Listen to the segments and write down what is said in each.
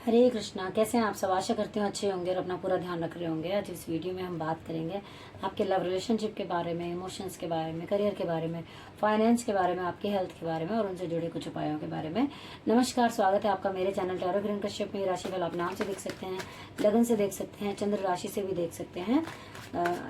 हरे कृष्णा। कैसे हैं आप सब? आशा करती हूँ अच्छे होंगे और अपना पूरा ध्यान रख रहे होंगे। आज इस वीडियो में हम बात करेंगे आपके लव रिलेशनशिप के बारे में, इमोशंस के बारे में, करियर के बारे में, फाइनेंस के बारे में, आपकी हेल्थ के बारे में और उनसे जुड़े कुछ उपायों के बारे में। नमस्कार, स्वागत है आपका मेरे चैनल टैरो किरण कश्यप में। राशिफल आप नाम से देख सकते हैं, लगन से देख सकते हैं, चंद्र राशि से भी देख सकते हैं।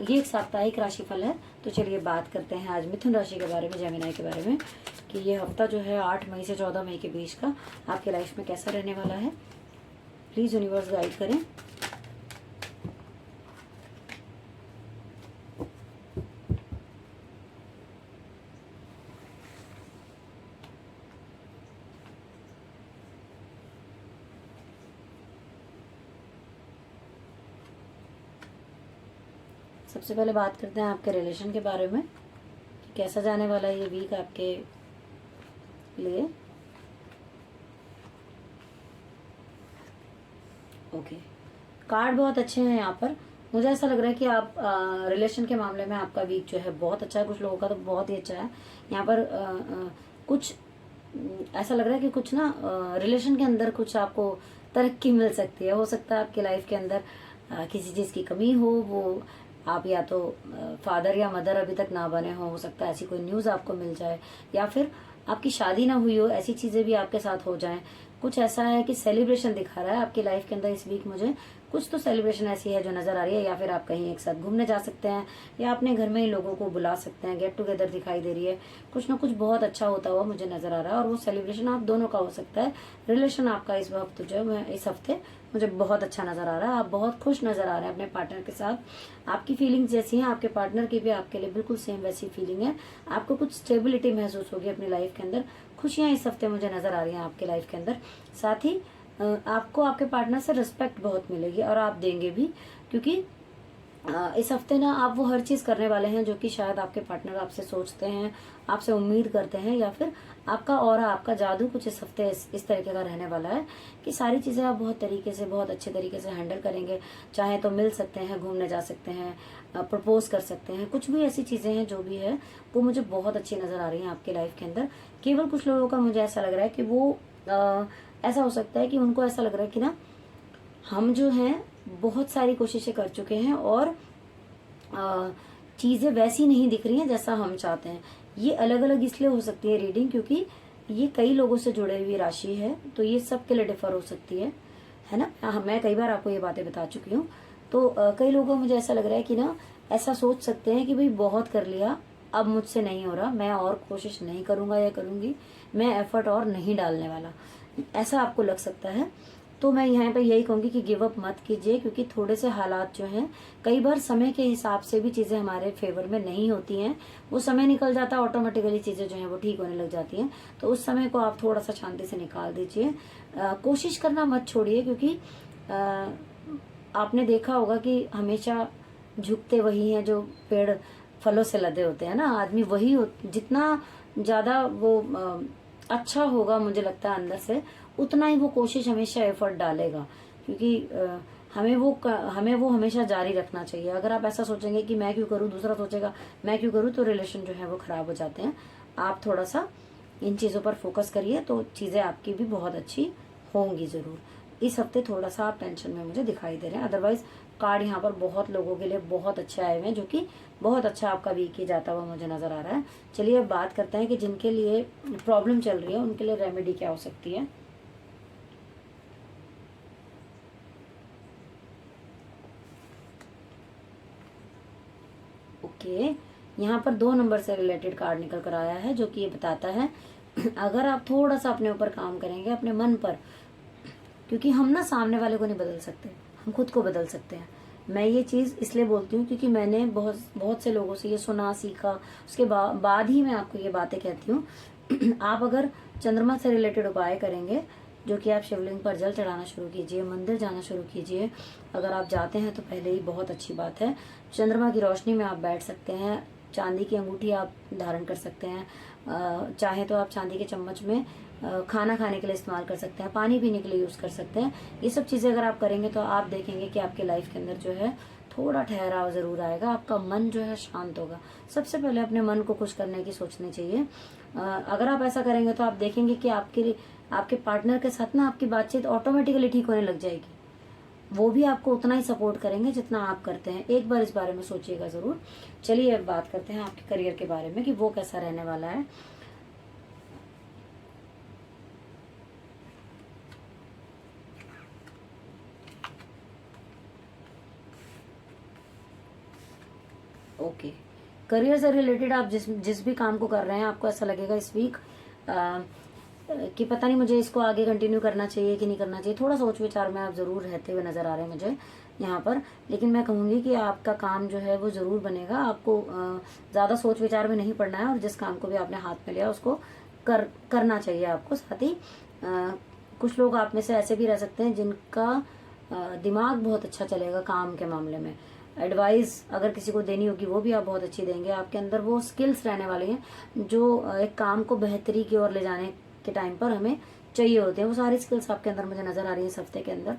ये एक साप्ताहिक राशिफल है। तो चलिए बात करते हैं आज मिथुन राशि के बारे में, जेमिनी के बारे में, कि ये हफ्ता जो है 8 मई से 14 मई के बीच का आपके लाइफ में कैसा रहने वाला है। प्लीज यूनिवर्स गाइड करें। सबसे पहले बात करते हैं आपके रिलेशन के बारे में, कैसा जाने वाला है ये वीक आपके लिए। ओके, कार्ड बहुत अच्छे हैं यहाँ पर। मुझे ऐसा लग रहा है कि आप रिलेशन के मामले में आपका वीक जो है बहुत अच्छा है। कुछ लोगों का तो बहुत ही अच्छा है। यहाँ पर कुछ ऐसा लग रहा है कि कुछ ना रिलेशन के अंदर कुछ आपको तरक्की मिल सकती है। हो सकता है आपकी लाइफ के अंदर किसी चीज की कमी हो आप या तो फादर या मदर अभी तक ना बने हो सकता है ऐसी कोई न्यूज आपको मिल जाए, या फिर आपकी शादी ना हुई हो, ऐसी चीजें भी आपके साथ हो जाएं। कुछ ऐसा है कि सेलिब्रेशन दिखा रहा है आपकी लाइफ के अंदर इस वीक। मुझे कुछ तो सेलिब्रेशन ऐसी है जो नजर आ रही है, या फिर आप कहीं एक साथ घूमने जा सकते हैं, या अपने घर में ही लोगों को बुला सकते हैं। गेट टुगेदर दिखाई दे रही है। कुछ ना कुछ बहुत अच्छा होता हुआ मुझे नजर आ रहा है, और वो सेलिब्रेशन आप दोनों का हो सकता है। रिलेशन आपका इस वक्त जो है, इस हफ्ते मुझे बहुत अच्छा नजर आ रहा है। आप बहुत खुश नजर आ रहे हैं अपने पार्टनर के साथ। आपकी फीलिंग्स जैसी हैं, आपके पार्टनर की भी आपके लिए बिल्कुल सेम वैसी फीलिंग है। आपको कुछ स्टेबिलिटी महसूस होगी अपनी लाइफ के अंदर। खुशियां इस हफ्ते मुझे नजर आ रही हैं आपके लाइफ के अंदर। साथ ही आपको आपके पार्टनर से रिस्पेक्ट बहुत मिलेगी, और आप देंगे भी, क्योंकि इस हफ्ते ना आप वो हर चीज करने वाले हैं जो कि शायद आपके पार्टनर आपसे सोचते हैं, आपसे उम्मीद करते हैं, या फिर आपका और आपका जादू कुछ इस हफ्ते इस तरीके का रहने वाला है कि सारी चीजें आप बहुत तरीके से, बहुत अच्छे तरीके से हैंडल करेंगे। चाहे तो मिल सकते हैं, घूमने जा सकते हैं, प्रपोज कर सकते हैं, कुछ भी ऐसी चीजें हैं जो भी है वो मुझे बहुत अच्छी नजर आ रही है आपके लाइफ के अंदर। केवल कुछ लोगों का मुझे ऐसा लग रहा है कि वो ऐसा हो सकता है कि उनको ऐसा लग रहा है कि ना हम जो हैं बहुत सारी कोशिशें कर चुके हैं और चीजें वैसी नहीं दिख रही हैं जैसा हम चाहते हैं। ये अलग अलग इसलिए हो सकती है रीडिंग, क्योंकि ये कई लोगों से जुड़े हुई राशि है, तो ये सबके लिए डिफर हो सकती है ना। मैं कई बार आपको ये बातें बता चुकी हूँ। तो कई लोगों को मुझे ऐसा लग रहा है कि ना ऐसा सोच सकते हैं कि भाई बहुत कर लिया, अब मुझसे नहीं हो रहा, मैं और कोशिश नहीं करूंगा या करूंगी, मैं एफर्ट और नहीं डालने वाला, ऐसा आपको लग सकता है। तो मैं यहाँ पे यही कहूंगी कि गिव अप मत कीजिए, क्योंकि थोड़े से हालात जो हैं, कई बार समय के हिसाब से भी चीजें हमारे फेवर में नहीं होती हैं। वो समय निकल जाता है, ऑटोमेटिकली चीजें जो हैं वो ठीक होने लग जाती हैं। तो उस समय को आप थोड़ा सा शांति से निकाल दीजिए। कोशिश करना मत छोड़िए, क्योंकि आपने देखा होगा कि हमेशा झुकते वही हैं जो पेड़ फलों से लदे होते हैं ना। आदमी वही जितना ज्यादा वो अच्छा होगा, मुझे लगता है अंदर से, उतना ही वो कोशिश हमेशा एफर्ट डालेगा, क्योंकि हमें वो हमेशा जारी रखना चाहिए। अगर आप ऐसा सोचेंगे कि मैं क्यों करूं, दूसरा सोचेगा मैं क्यों करूं, तो रिलेशन जो है वो खराब हो जाते हैं। आप थोड़ा सा इन चीजों पर फोकस करिए, तो चीजें आपकी भी बहुत अच्छी होंगी जरूर। इस हफ्ते थोड़ा सा आप टेंशन में मुझे दिखाई दे रहे हैं। अदरवाइज कार्ड यहाँ पर बहुत लोगों के लिए बहुत अच्छे आए हुए हैं, जो कि बहुत अच्छा आपका वीक ही जाता हुआ मुझे नजर आ रहा है। चलिए अब बात करते हैं कि जिनके लिए प्रॉब्लम चल रही है उनके लिए रेमेडी क्या हो सकती है। ओके, यहाँ पर 2 नंबर से रिलेटेड कार्ड निकल कर आया है, जो कि ये बताता है अगर आप थोड़ा सा अपने ऊपर काम करेंगे, अपने मन पर, क्योंकि हम ना सामने वाले को नहीं बदल सकते, हम खुद को बदल सकते हैं। मैं ये चीज इसलिए बोलती हूँ क्योंकि मैंने बहुत बहुत से लोगों से ये सुना सीखा, उसके बाद ही मैं आपको ये बातें कहती हूँ। आप अगर चंद्रमा से रिलेटेड उपाय करेंगे, जो कि आप शिवलिंग पर जल चढ़ाना शुरू कीजिए, मंदिर जाना शुरू कीजिए। अगर आप जाते हैं तो पहले ही बहुत अच्छी बात है। चंद्रमा की रोशनी में आप बैठ सकते हैं, चांदी की अंगूठी आप धारण कर सकते हैं, चाहे तो आप चांदी के चम्मच में खाना खाने के लिए इस्तेमाल कर सकते हैं, पानी पीने के लिए यूज कर सकते हैं। ये सब चीजें अगर आप करेंगे तो आप देखेंगे कि आपके लाइफ के अंदर जो है थोड़ा ठहराव जरूर आएगा, आपका मन जो है शांत होगा। सबसे पहले अपने मन को खुश करने की सोचनी चाहिए। अगर आप ऐसा करेंगे तो आप देखेंगे कि आपके पार्टनर के साथ ना आपकी बातचीत ऑटोमेटिकली ठीक होने लग जाएगी। वो भी आपको उतना ही सपोर्ट करेंगे जितना आप करते हैं। एक बार इस बारे में सोचिएगा जरूर। चलिए अब बात करते हैं आपके करियर के बारे में कि वो कैसा रहने वाला है। ओके, करियर से रिलेटेड आप जिस जिस भी काम को कर रहे हैं, आपको ऐसा लगेगा इस वीक कि पता नहीं मुझे इसको आगे कंटिन्यू करना चाहिए कि नहीं करना चाहिए। थोड़ा सोच विचार में आप जरूर रहते हुए नजर आ रहे हैं मुझे यहाँ पर। लेकिन मैं कहूंगी कि आपका काम जो है वो जरूर बनेगा। आपको ज्यादा सोच विचार में नहीं पड़ना है, और जिस काम को भी आपने हाथ में लिया उसको करना चाहिए आपको। साथ ही कुछ लोग आप में से ऐसे भी रह सकते हैं जिनका दिमाग बहुत अच्छा चलेगा काम के मामले में। एडवाइस अगर किसी को देनी होगी वो भी आप बहुत अच्छी देंगे। आपके अंदर वो स्किल्स रहने वाली हैं जो एक काम को बेहतरी की ओर ले जाने के टाइम पर हमें चाहिए होते हैं। वो सारी स्किल्स आपके अंदर मुझे नजर आ रही है इस हफ्ते के अंदर,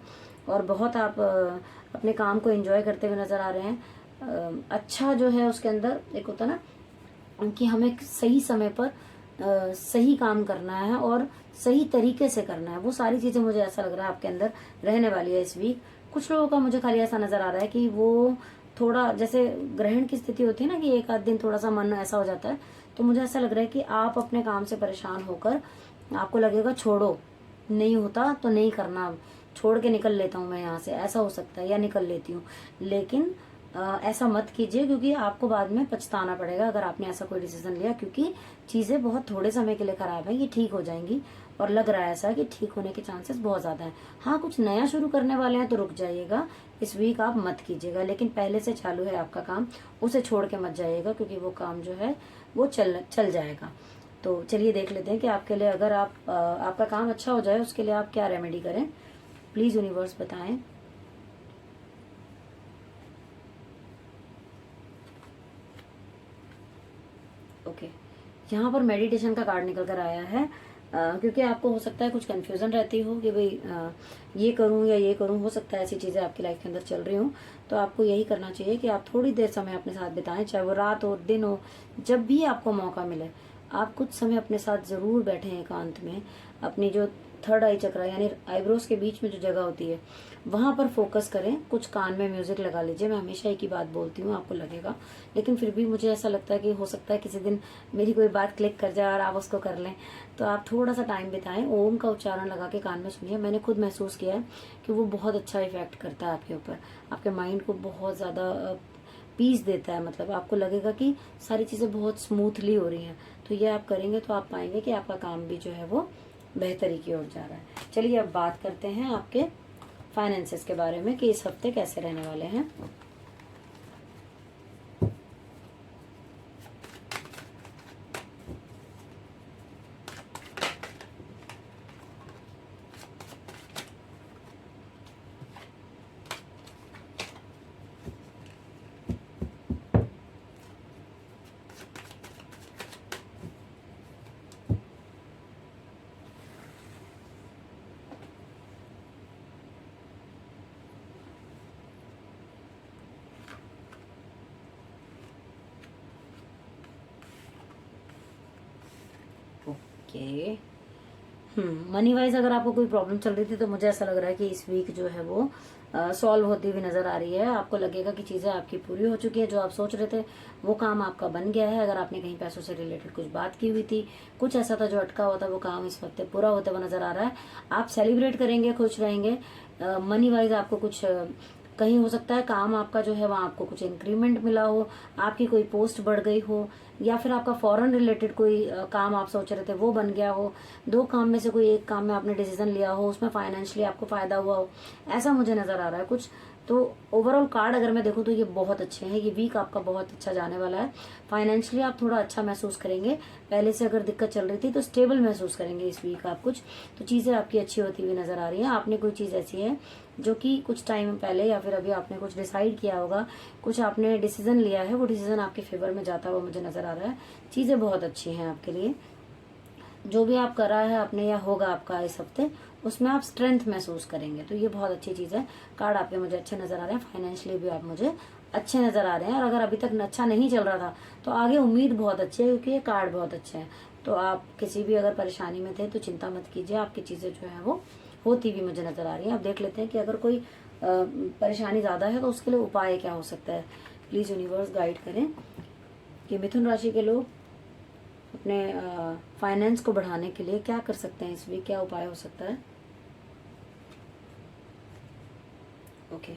और बहुत आप अपने काम को एंजॉय करते हुए नजर आ रहे हैं। अच्छा जो है उसके अंदर एक होता है ना कि हमें सही समय पर सही काम करना है और सही तरीके से करना है। वो सारी चीजें मुझे ऐसा लग रहा है आपके अंदर रहने वाली है इस वीक। कुछ लोगों का मुझे खाली ऐसा नजर आ रहा है कि वो थोड़ा, जैसे ग्रहण की स्थिति होती है ना कि एक आध दिन थोड़ा सा मन ऐसा हो जाता है, तो मुझे ऐसा लग रहा है कि आप अपने काम से परेशान होकर आपको लगेगा छोड़ो, नहीं होता तो नहीं करना, अब छोड़ के निकल लेता हूँ मैं यहाँ से, ऐसा हो सकता है, या निकल लेती हूँ। लेकिन ऐसा मत कीजिए, क्योंकि आपको बाद में पछताना पड़ेगा अगर आपने ऐसा कोई डिसीजन लिया, क्योंकि चीजें बहुत थोड़े समय के लिए खराब है, ये ठीक हो जाएंगी। और लग रहा है ऐसा कि ठीक होने के चांसेस बहुत ज्यादा हैं। हाँ, कुछ नया शुरू करने वाले हैं तो रुक जाइएगा, इस वीक आप मत कीजिएगा। लेकिन पहले से चालू है आपका काम, उसे छोड़ के मत जाइएगा, क्योंकि वो काम जो है वो चल जाएगा। तो चलिए देख लेते हैं कि आपके लिए, अगर आपका काम अच्छा हो जाए उसके लिए आप क्या रेमेडी करें। प्लीज यूनिवर्स बताएं। ओके, यहाँ पर मेडिटेशन का कार्ड निकल कर आया है। क्योंकि आपको हो सकता है कुछ कंफ्यूजन रहती हो कि भाई ये करूं या ये करूं, हो सकता है ऐसी चीजें आपकी लाइफ के अंदर चल रही हो। तो आपको यही करना चाहिए कि आप थोड़ी देर समय अपने साथ बिताएं, चाहे वो रात हो दिन हो, जब भी आपको मौका मिले आप कुछ समय अपने साथ जरूर बैठें एकांत में। अपनी जो थर्ड आई चक्र यानी आईब्रोज के बीच में जो जगह होती है वहां पर फोकस करें। कुछ कान में म्यूजिक लगा लीजिए। मैं हमेशा एक ही बात बोलती हूँ, आपको लगेगा, लेकिन फिर भी मुझे ऐसा लगता है कि हो सकता है किसी दिन मेरी कोई बात क्लिक कर जाए और आप उसको कर लें। तो आप थोड़ा सा टाइम बिताएं, ओम का उच्चारण लगा के कान में सुनिए। मैंने खुद महसूस किया है कि वो बहुत अच्छा इफेक्ट करता है आपके ऊपर, आपके माइंड को बहुत ज्यादा पीस देता है। मतलब आपको लगेगा कि सारी चीजें बहुत स्मूथली हो रही हैं। तो ये आप करेंगे तो आप पाएंगे कि आपका काम भी जो है वो बेहतरी की ओर जा रहा है। चलिए अब बात करते हैं आपके फाइनेंसेस के बारे में कि इस हफ्ते कैसे रहने वाले हैं। ओके, मनी वाइज अगर आपको कोई प्रॉब्लम चल रही थी तो मुझे ऐसा लग रहा है कि इस वीक जो है वो सॉल्व होती हुई नजर आ रही है। आपको लगेगा कि चीजें आपकी पूरी हो चुकी है, जो आप सोच रहे थे वो काम आपका बन गया है। अगर आपने कहीं पैसों से रिलेटेड कुछ बात की हुई थी, कुछ ऐसा था जो अटका हुआ था, वो काम इस वक्त पूरा होते हुआ नजर आ रहा है। आप सेलिब्रेट करेंगे, खुश रहेंगे। मनी वाइज आपको कुछ कहीं हो सकता है काम आपका जो है वहाँ आपको कुछ इंक्रीमेंट मिला हो, आपकी कोई पोस्ट बढ़ गई हो, या फिर आपका फॉरेन रिलेटेड कोई काम आप सोच रहे थे वो बन गया हो। दो काम में से कोई एक काम में आपने डिसीजन लिया हो, उसमें फाइनेंशियली आपको फायदा हुआ हो, ऐसा मुझे नजर आ रहा है कुछ। तो ओवरऑल कार्ड अगर मैं देखूं तो ये बहुत अच्छे हैं। ये वीक आपका बहुत अच्छा जाने वाला है। फाइनेंशियली आप थोड़ा अच्छा महसूस करेंगे। पहले से अगर दिक्कत चल रही थी तो स्टेबल महसूस करेंगे इस वीक आप कुछ। तो चीजें आपकी अच्छी होती हुई नजर आ रही है। आपने कोई चीज ऐसी है जो कि कुछ टाइम पहले या फिर अभी आपने कुछ डिसाइड किया होगा, कुछ आपने डिसीजन लिया है, वो डिसीजन आपके फेवर में जाता हुआ मुझे नजर आ रहा है। चीजें बहुत अच्छी हैं आपके लिए। जो भी आप करा है आपने या होगा आपका इस हफ्ते, उसमें आप स्ट्रेंथ महसूस करेंगे। तो ये बहुत अच्छी चीज है। कार्ड आपके मुझे अच्छे नजर आ रहे हैं। फाइनेंशियली भी आप मुझे अच्छे नज़र आ रहे हैं। और अगर अभी तक अच्छा नहीं चल रहा था तो आगे उम्मीद बहुत अच्छी है, क्योंकि ये कार्ड बहुत अच्छे हैं। तो आप किसी भी अगर परेशानी में थे तो चिंता मत कीजिए, आपकी चीज़ें जो है वो होती भी मुझे नज़र आ रही है। अब देख लेते हैं कि अगर कोई परेशानी ज़्यादा है तो उसके लिए उपाय क्या हो सकता है। प्लीज़ यूनिवर्स गाइड करें कि मिथुन राशि के लोग अपने फाइनेंस को बढ़ाने के लिए क्या कर सकते हैं, इस वीक क्या उपाय हो सकता है। ओके,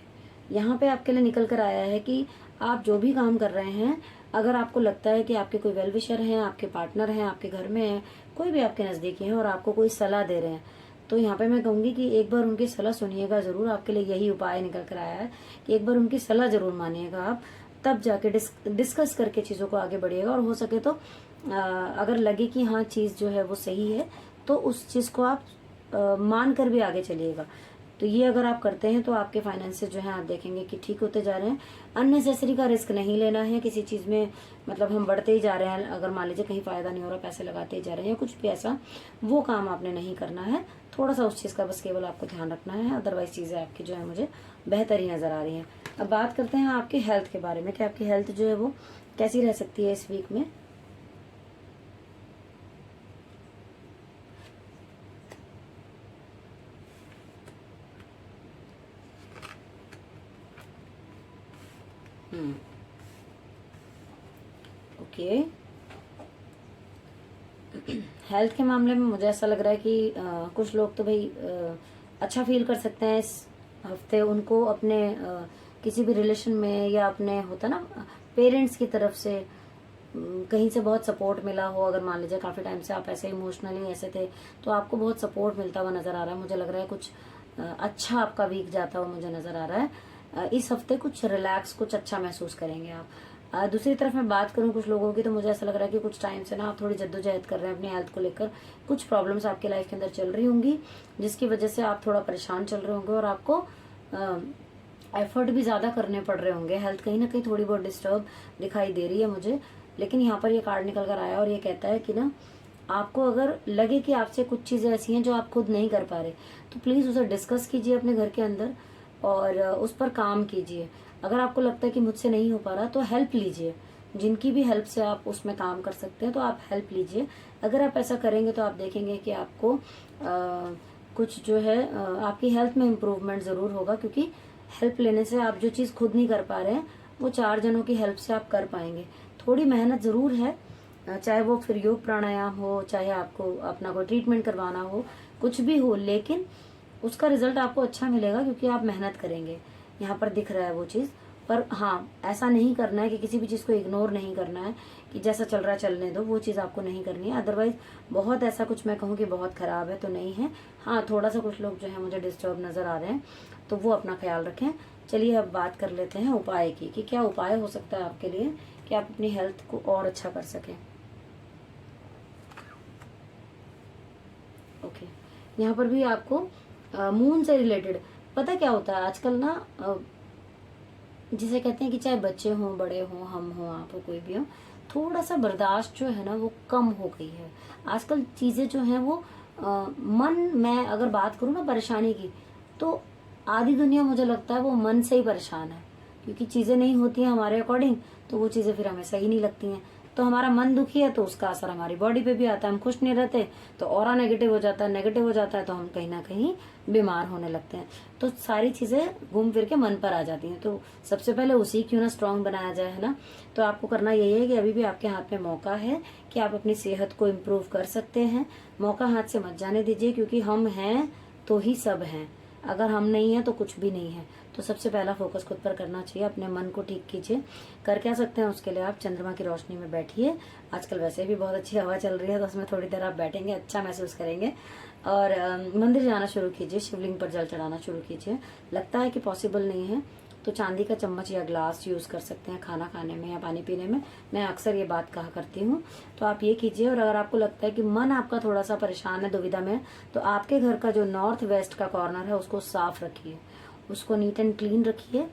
यहाँ पे आपके लिए निकल कर आया है कि आप जो भी काम कर रहे हैं, अगर आपको लगता है कि आपके कोई वेल विशर हैं, आपके पार्टनर हैं, आपके घर में हैं, कोई भी आपके नज़दीकी हैं और आपको कोई सलाह दे रहे हैं, तो यहाँ पे मैं कहूँगी कि एक बार उनकी सलाह सुनिएगा ज़रूर। आपके लिए यही उपाय निकल कर आया है कि एक बार उनकी सलाह ज़रूर मानिएगा आप, तब जाके डिस्कस करके चीज़ों को आगे बढ़िएगा। और हो सके तो अगर लगे कि हाँ चीज़ जो है वो सही है तो उस चीज़ को आप मान कर भी आगे चलिएगा। तो ये अगर आप करते हैं तो आपके फाइनेंसेस जो है आप देखेंगे कि ठीक होते जा रहे हैं। अननेसेसरी का रिस्क नहीं लेना है किसी चीज़ में, मतलब हम बढ़ते ही जा रहे हैं, अगर मान लीजिए कहीं फ़ायदा नहीं हो रहा, पैसे लगाते ही जा रहे हैं या कुछ भी ऐसा, वो काम आपने नहीं करना है। थोड़ा सा उस चीज़ का बस केवल आपको ध्यान रखना है, अदरवाइज चीज़ें आपकी जो है मुझे बेहतर ही नज़र आ रही हैं। अब बात करते हैं आपकी हेल्थ के बारे में कि आपकी हेल्थ जो है वो कैसी रह सकती है इस वीक में। ओके, हेल्थ के मामले में मुझे ऐसा लग रहा है कि कुछ लोग तो भाई अच्छा फील कर सकते हैं इस हफ्ते। उनको अपने किसी भी रिलेशन में या अपने होता ना पेरेंट्स की तरफ से कहीं से बहुत सपोर्ट मिला हो। अगर मान लीजिए काफ़ी टाइम से आप ऐसे इमोशनली ऐसे थे तो आपको बहुत सपोर्ट मिलता हुआ नज़र आ रहा है। मुझे लग रहा है कुछ अच्छा आपका वीक जाता हुआ मुझे नज़र आ रहा है। इस हफ्ते कुछ रिलैक्स, कुछ अच्छा महसूस करेंगे आप। दूसरी तरफ मैं बात करूं कुछ लोगों की, तो मुझे ऐसा लग रहा है कि कुछ टाइम से ना आप थोड़ी जद्दोजहद कर रहे हैं अपनी हेल्थ को लेकर। कुछ प्रॉब्लम्स आपके लाइफ के अंदर चल रही होंगी जिसकी वजह से आप थोड़ा परेशान चल रहे होंगे और आपको एफर्ट भी ज़्यादा करने पड़ रहे होंगे। हेल्थ कहीं ना कहीं थोड़ी बहुत डिस्टर्ब दिखाई दे रही है मुझे। लेकिन यहाँ पर ये कार्ड निकल कर आया और ये कहता है कि ना आपको अगर लगे कि आपसे कुछ चीज़ें ऐसी हैं जो आप खुद नहीं कर पा रहे तो प्लीज़ उसे डिस्कस कीजिए अपने घर के अंदर और उस पर काम कीजिए। अगर आपको लगता है कि मुझसे नहीं हो पा रहा तो हेल्प लीजिए, जिनकी भी हेल्प से आप उसमें काम कर सकते हैं तो आप हेल्प लीजिए। अगर आप ऐसा करेंगे तो आप देखेंगे कि आपको कुछ जो है आपकी हेल्थ में इम्प्रूवमेंट ज़रूर होगा, क्योंकि हेल्प लेने से आप जो चीज़ खुद नहीं कर पा रहे हैं वो 4 जनों की हेल्प से आप कर पाएंगे। थोड़ी मेहनत ज़रूर है, चाहे वो फिर योग प्राणायाम हो, चाहे आपको अपना कोई ट्रीटमेंट करवाना हो, कुछ भी हो, लेकिन उसका रिजल्ट आपको अच्छा मिलेगा क्योंकि आप मेहनत करेंगे। यहाँ पर दिख रहा है वो चीज़। पर हाँ, ऐसा नहीं करना है कि किसी भी चीज़ को इग्नोर नहीं करना है कि जैसा चल रहा है चलने दो, वो चीज़ आपको नहीं करनी है। अदरवाइज बहुत ऐसा कुछ मैं कहूँ कि बहुत ख़राब है तो नहीं है। हाँ, थोड़ा सा कुछ लोग जो है मुझे डिस्टर्ब नज़र आ रहे हैं तो वो अपना ख्याल रखें। चलिए अब बात कर लेते हैं उपाय की कि क्या उपाय हो सकता है आपके लिए कि आप अपनी हेल्थ को और अच्छा कर सकें। ओके, यहाँ पर भी आपको मून से रिलेटेड पता क्या होता है आजकल ना, जिसे कहते हैं कि चाहे बच्चे हों, बड़े हों, हम हों, आप हो, कोई भी हो, थोड़ा सा बर्दाश्त जो है ना वो कम हो गई है आजकल। चीज़ें जो हैं वो मन, मैं अगर बात करूँ ना परेशानी की, तो आधी दुनिया मुझे लगता है वो मन से ही परेशान है, क्योंकि चीज़ें नहीं होती हैं हमारे अकॉर्डिंग तो वो चीज़ें फिर हमें सही नहीं लगती हैं। तो हमारा मन दुखी है तो उसका असर हमारी बॉडी पे भी आता है। हम खुश नहीं रहते तो ऑरा नेगेटिव हो जाता है, नेगेटिव हो जाता है तो हम कहीं ना कहीं बीमार होने लगते हैं। तो सारी चीज़ें घूम फिर के मन पर आ जाती हैं। तो सबसे पहले उसी क्यों ना स्ट्रांग बनाया जाए, है ना। तो आपको करना यही है कि अभी भी आपके हाथ में मौका है कि आप अपनी सेहत को इम्प्रूव कर सकते हैं। मौका हाथ से मत जाने दीजिए, क्योंकि हम हैं तो ही सब हैं, अगर हम नहीं हैं तो कुछ भी नहीं है। तो सबसे पहला फोकस खुद पर करना चाहिए, अपने मन को ठीक कीजिए। कर क्या सकते हैं उसके लिए, आप चंद्रमा की रोशनी में बैठिए। आजकल वैसे भी बहुत अच्छी हवा चल रही है तो उसमें थोड़ी देर आप बैठेंगे, अच्छा महसूस करेंगे। और मंदिर जाना शुरू कीजिए, शिवलिंग पर जल चढ़ाना शुरू कीजिए। लगता है कि पॉसिबल नहीं है तो चांदी का चम्मच या ग्लास यूज़ कर सकते हैं खाना खाने में या पानी पीने में। मैं अक्सर ये बात कहा करती हूँ, तो आप ये कीजिए। और अगर आपको लगता है कि मन आपका थोड़ा सा परेशान है, दुविधा में, तो आपके घर का जो नॉर्थ वेस्ट का कॉर्नर है उसको साफ रखिए, उसको नीट एंड क्लीन रखिए।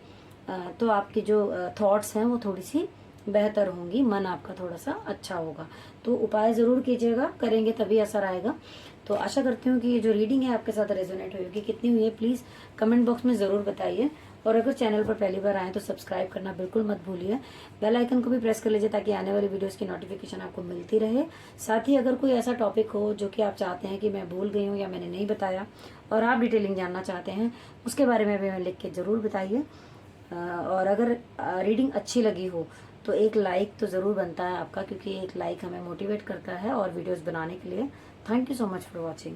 तो आपकी जो थॉट्स हैं वो थोड़ी सी बेहतर होंगी, मन आपका थोड़ा सा अच्छा होगा। तो उपाय ज़रूर कीजिएगा, करेंगे तभी असर आएगा। तो आशा करती हूँ कि ये जो रीडिंग है आपके साथ रेजोनेट हुई होगी। कितनी हुई है प्लीज़ कमेंट बॉक्स में ज़रूर बताइए। और अगर चैनल पर पहली बार आए तो सब्सक्राइब करना बिल्कुल मत भूलिए। बेल आइकन को भी प्रेस कर लीजिए ताकि आने वाली वीडियोस की नोटिफिकेशन आपको मिलती रहे। साथ ही अगर कोई ऐसा टॉपिक हो जो कि आप चाहते हैं कि मैं भूल गई हूँ या मैंने नहीं बताया और आप डिटेलिंग जानना चाहते हैं, उसके बारे में भी मैं लिख के ज़रूर बताइए। और अगर रीडिंग अच्छी लगी हो तो एक लाइक तो ज़रूर बनता है आपका, क्योंकि एक लाइक हमें मोटिवेट करता है और वीडियोस बनाने के लिए। Thank you so much for watching.